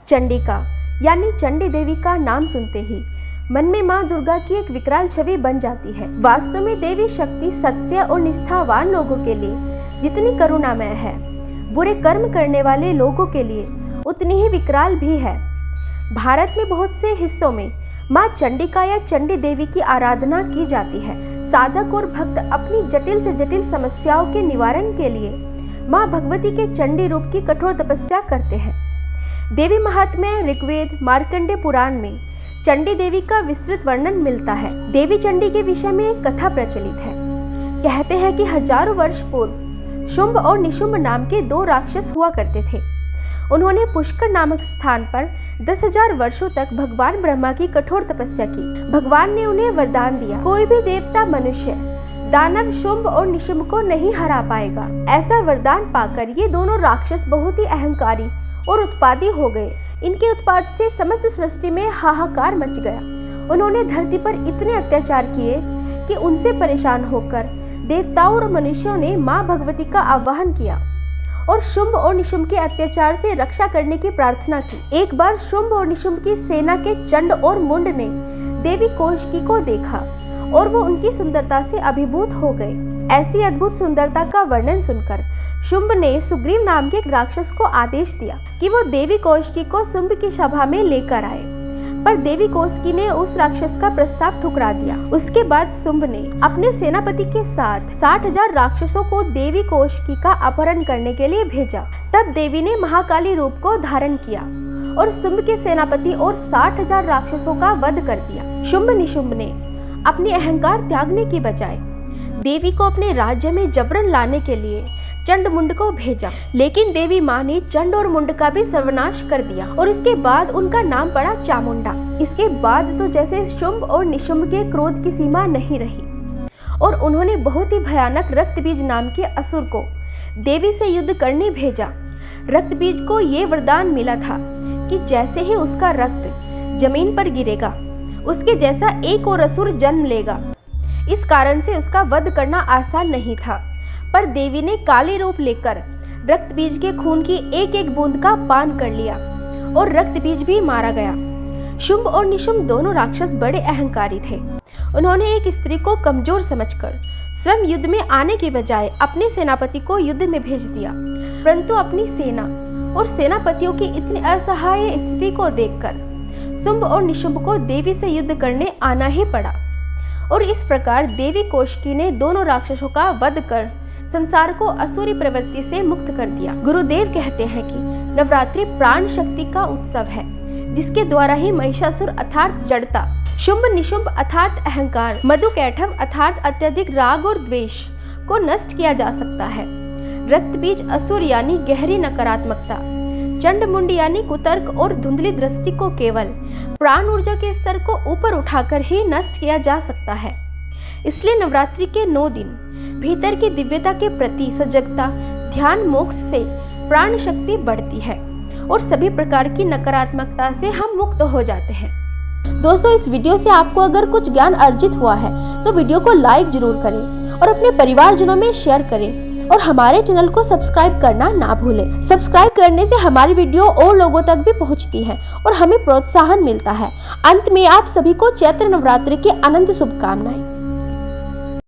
चंडिका यानी चंडी देवी का नाम सुनते ही मन में माँ दुर्गा की एक विकराल छवि बन जाती है। वास्तव में देवी शक्ति सत्य और निष्ठावान लोगों के लिए जितनी करुणामय है, बुरे कर्म करने वाले लोगों के लिए उतनी ही विकराल भी है। भारत में बहुत से हिस्सों में माँ चंडिका या चंडी देवी की आराधना की जाती है। साधक और भक्त अपनी जटिल से जटिल समस्याओं के निवारण के लिए माँ भगवती के चंडी रूप की कठोर तपस्या करते हैं। देवी महात्म्य ऋग्वेद मार्कंडेय पुराण में चंडी देवी का विस्तृत वर्णन मिलता है। देवी चंडी के विषय में एक कथा प्रचलित है। कहते हैं कि हजारों वर्ष पूर्व शुंभ और निशुंभ नाम के दो राक्षस हुआ करते थे। उन्होंने पुष्कर नामक स्थान पर 10,000 वर्षों तक भगवान ब्रह्मा की कठोर तपस्या की। भगवान ने उन्हें वरदान दिया, कोई भी देवता मनुष्य दानव शुंभ और निशुंभ को नहीं हरा पाएगा। ऐसा वरदान पाकर ये दोनों राक्षस बहुत ही अहंकारी और उत्पाती हो गए। इनके उत्पाद से समस्त सृष्टि में हाहाकार मच गया। उन्होंने धरती पर इतने अत्याचार किए कि उनसे परेशान होकर देवताओं और मनुष्यों ने माँ भगवती का आह्वान किया और शुंभ और निशुंभ के अत्याचार से रक्षा करने की प्रार्थना की। एक बार शुंभ और निशुंभ की सेना के चंड और मुंड ने देवी कौशिकी को देखा और वो उनकी सुंदरता से अभिभूत हो गए। ऐसी अद्भुत सुंदरता का वर्णन सुनकर शुंभ ने सुग्रीव नाम के एक राक्षस को आदेश दिया कि वो देवी कौशिकी को शुंभ की सभा में लेकर आए, पर देवी कौशिकी ने उस राक्षस का प्रस्ताव ठुकरा दिया। उसके बाद शुंभ ने अपने सेनापति के साथ 60,000 राक्षसों को देवी कौशिकी का अपहरण करने के लिए भेजा। तब देवी ने महाकाली रूप को धारण किया और शुंभ के सेनापति और 60,000 राक्षसों का वध कर दिया। शुंभ निशुंभ ने अपनी अहंकार त्यागने की बजाय देवी को अपने राज्य में जबरन लाने के लिए चंड मुंड को भेजा, लेकिन देवी माँ ने चंड और मुंड का भी सर्वनाश कर दिया और इसके बाद उनका नाम पड़ा चामुंडा। इसके बाद तो जैसे शुंभ और निशुंभ के क्रोध की सीमा नहीं रही और उन्होंने बहुत ही भयानक रक्तबीज नाम के असुर को देवी से युद्ध करने भेजा। रक्तबीज को ये वरदान मिला था कि जैसे ही उसका रक्त जमीन पर गिरेगा, उसके जैसा एक और असुर जन्म लेगा। इस कारण से उसका वध करना आसान नहीं था, पर देवी ने काली रूप लेकर रक्तबीज के खून की एक एक बूंद का पान कर लिया और रक्तबीज भी मारा गया। शुंभ और निशुंभ दोनों राक्षस बड़े अहंकारी थे। उन्होंने एक स्त्री को कमजोर समझकर स्वयं युद्ध में आने के बजाय अपने सेनापति को युद्ध में भेज दिया, परंतु अपनी सेना और सेनापतियों की इतनी असहाय स्थिति को देखकर शुंभ और निशुंभ को देवी से युद्ध करने आना ही पड़ा और इस प्रकार देवी कौशिकी ने दोनों राक्षसों का वध कर संसार को असुरी प्रवृत्ति से मुक्त कर दिया। गुरुदेव कहते हैं कि नवरात्रि प्राण शक्ति का उत्सव है, जिसके द्वारा ही महिषासुर अर्थात जड़ता, शुंभ निशुंभ अर्थात अहंकार, मधुकैटभ अर्थात अत्यधिक राग और द्वेष को नष्ट किया जा सकता है। रक्तबीज असुर यानी गहरी नकारात्मकता, चंड मुंड यानी कुतर्क और धुंधली दृष्टि को केवल प्राण ऊर्जा के स्तर को ऊपर उठाकर ही नष्ट किया जा सकता है। इसलिए नवरात्रि के 9 दिन भीतर की दिव्यता के प्रति सजगता, ध्यान, मोक्ष से प्राण शक्ति बढ़ती है और सभी प्रकार की नकारात्मकता से हम मुक्त हो जाते हैं। दोस्तों, इस वीडियो से आपको अगर कुछ ज्ञान अर्जित हुआ है तो वीडियो को लाइक जरूर करें और अपने परिवारजनों में शेयर करें और हमारे चैनल को सब्सक्राइब करना ना भूलें। सब्सक्राइब करने से हमारी वीडियो और लोगों तक भी पहुंचती है और हमें प्रोत्साहन मिलता है। अंत में आप सभी को चैत्र नवरात्रि की अनंत शुभकामनाएं।